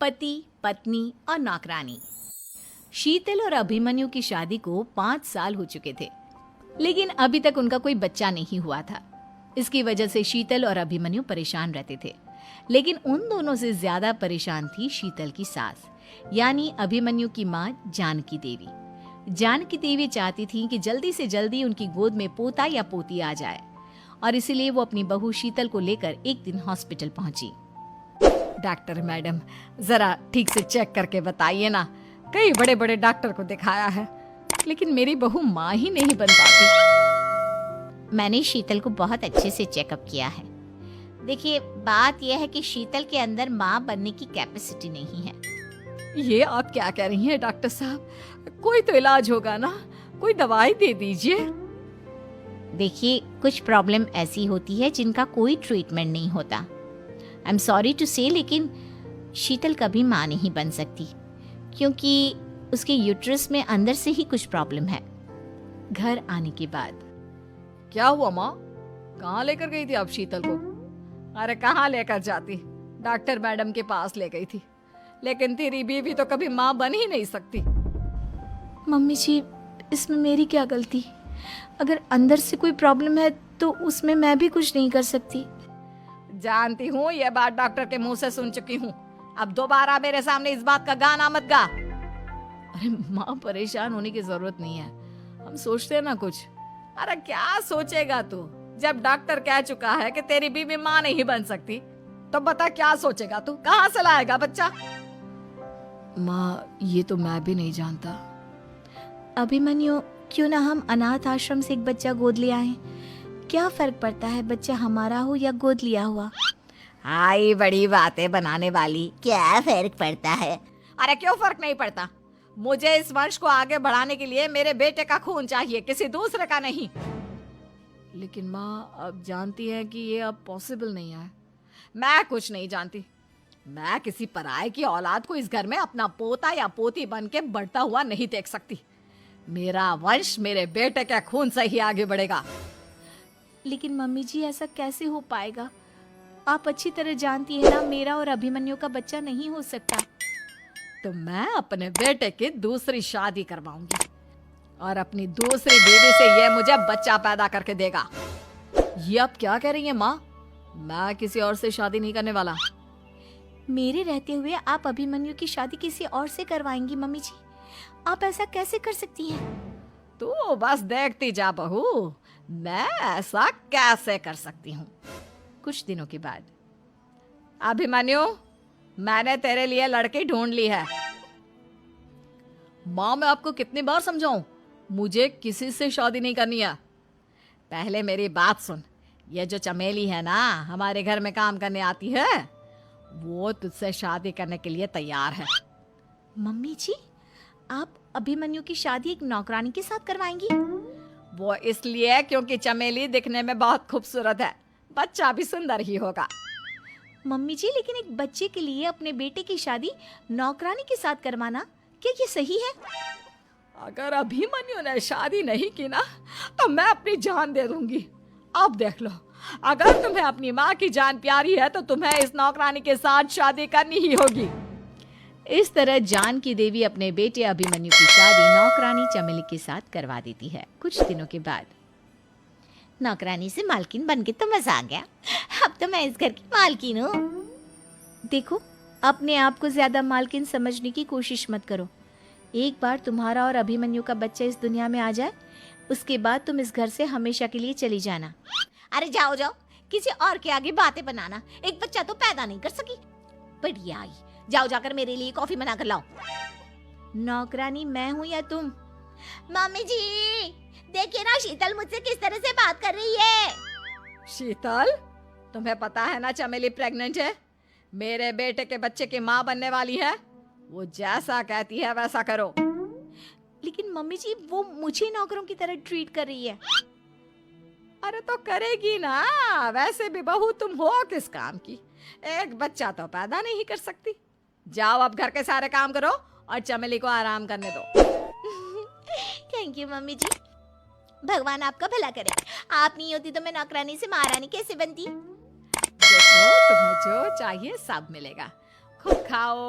पति, पत्नी और नौकरानी। शीतल और अभिमन्यु की शादी को 5 साल हो चुके थे, लेकिन अभी तक उनका कोई बच्चा नहीं हुआ था। इसकी वजह से शीतल और अभिमन्यु परेशान रहते थे, लेकिन उन दोनों से ज्यादा परेशान थी शीतल की सास, यानी अभिमन्यु की माँ जानकी देवी। जानकी देवी चाहती थी कि जल्दी से जल्दी उनकी गोद में पोता या पोती आ जाए, और इसीलिए वो अपनी बहू शीतल को लेकर एक दिन हॉस्पिटल पहुंची। डॉक्टर मैडम, जरा ठीक से चेक करके बताइए ना। कई बड़े बड़े डॉक्टर को दिखाया है, लेकिन मेरी बहू माँ ही नहीं बन पाती। मैंने शीतल को बहुत अच्छे से चेकअप किया है। देखिए, बात यह है कि शीतल के अंदर माँ बनने की कैपेसिटी नहीं है। ये आप क्या कह रही हैं डॉक्टर साहब? कोई तो इलाज होगा ना, कोई दवाई दे दीजिए। देखिए, कुछ प्रॉब्लम ऐसी होती है जिनका कोई ट्रीटमेंट नहीं होता। आई एम सॉरी टू से, लेकिन शीतल कभी माँ नहीं बन सकती, क्योंकि उसके यूट्रस में अंदर से ही कुछ प्रॉब्लम है। घर आने के बाद क्या हुआ माँ? कहाँ लेकर गई थी आप शीतल को? अरे कहाँ लेकर जाती, डॉक्टर मैडम के पास ले गई थी, लेकिन तेरी बीवी तो कभी माँ बन ही नहीं सकती। मम्मी जी, इसमें मेरी क्या गलती? अगर अंदर से कोई प्रॉब्लम है तो उसमें मैं भी कुछ नहीं कर सकती। जानती हूँ, ये बात डॉक्टर के मुंह से सुन चुकी हूँ। अब दोबारा मेरे सामने इस बात का गाना मत गा। अरे माँ, परेशान होने की जरूरत नहीं है, हम सोचते हैं ना कुछ। अरे क्या सोचेगा तू? जब डॉक्टर कह चुका है कि तेरी बीवी माँ नहीं बन सकती, तो बता क्या सोचेगा तू? कहाँ से लाएगा बच्चा? माँ, ये तो मैं भी नहीं जानता। अभिमन्यु, क्यों ना हम अनाथ आश्रम से एक बच्चा गोद ले आए? क्या फर्क पड़ता है बच्चा हमारा हो या गोद लिया हुआ? आई बड़ी बातें बनाने वाली। क्या फर्क पड़ता है? अरे क्यों फर्क नहीं पड़ता? मुझे इस वंश को आगे बढ़ाने के लिए मेरे बेटे का खून चाहिए, किसी दूसरे का नहीं। लेकिन माँ, आप जानती हैं कि ये अब पॉसिबल नहीं है। मैं कुछ नहीं जानती। मैं किसी पराये की औलाद को इस घर में अपना पोता या पोती बन के बढ़ता हुआ नहीं देख सकती। मेरा वंश मेरे बेटे के खून से ही आगे बढ़ेगा। लेकिन मम्मी जी, ऐसा कैसे हो पाएगा? आप अच्छी तरह जानती है ना, मेरा और अभिमन्यु का बच्चा नहीं हो सकता। तो मैं अपने बेटे की दूसरी शादी करवाऊंगी, और अपनी दूसरी बीवी से ये मुझे बच्चा पैदा करके देगा। ये आप क्या कह रही हैं माँ? मैं किसी और से शादी नहीं करने वाला। मेरे रहते हुए आप अभिमन्यु की शादी किसी और से करवाएंगी? मम्मी जी, आप ऐसा कैसे कर सकती हैं? तू बस देखती जा बहू, मैं ऐसा कैसे कर सकती हूँ। कुछ दिनों के बाद, अभिमन्यु, मैंने तेरे लिए लड़की ढूंढ ली है। माँ, मैं आपको कितनी बार समझाऊं, मुझे किसी से शादी नहीं करनी है। पहले मेरी बात सुन। ये जो चमेली है ना, हमारे घर में काम करने आती है, वो तुझसे शादी करने के लिए तैयार है। मम्मी जी, आप अभिमन्यु की शादी एक नौकरानी के साथ करवाएंगी? वो इसलिए क्योंकि चमेली दिखने में बहुत खूबसूरत है, बच्चा भी सुंदर ही होगा। मम्मी जी, लेकिन एक बच्चे के लिए अपने बेटे की शादी नौकरानी के साथ करवाना, क्या ये सही है? अगर अभिमन्यु ने शादी नहीं की ना, तो मैं अपनी जान दे दूंगी। अब देख लो, अगर तुम्हें अपनी माँ की जान प्यारी है तो तुम्हें इस नौकरानी के साथ शादी करनी ही होगी। इस तरह जानकी देवी अपने बेटे अभिमन्यु की शादी नौकरानी चमेली के साथ करवा देती है। कुछ दिनों के बाद, नौकरानी से मालकिन बन के तो मजा आ गया। अब तो मैं इस घर की मालकिन हूँ। देखो, अपने आप को ज्यादा मालकिन समझने की कोशिश मत करो। एक बार तुम्हारा और अभिमन्यु का बच्चा इस दुनिया में आ जाए, उसके बाद तुम इस घर से हमेशा के लिए चली जाना। अरे जाओ जाओ, किसी और के आगे बातें बनाना। एक बच्चा तो पैदा नहीं कर सकी, बढ़िया आई। जाओ जाकर मेरे लिए कॉफी बना कर लाओ। नौकरानी मैं हूँ या तुम? मम्मी जी, देखिए ना शीतल मुझसे किस तरह से बात कर रही है। शीतल, तुम्हें पता है ना चमेली प्रेग्नेंट है, मेरे बेटे के बच्चे की माँ बनने वाली है। वो जैसा कहती है वैसा करो। लेकिन मम्मी जी, वो मुझे नौकरों की तरह ट्रीट कर रही है। अरे तो करेगी ना, वैसे भी बहू तुम हो किस काम की? एक बच्चा तो पैदा नहीं कर सकती। जाओ अब घर के सारे काम करो और चमेली को आराम करने दो। थैंक यू मम्मी जी, भगवान आपका भला करे। आप नहीं होती तो मैं नौकरानी से महारानी कैसे बनती। देखो, तुम्हें जो चाहिए सब मिलेगा, खूब खाओ।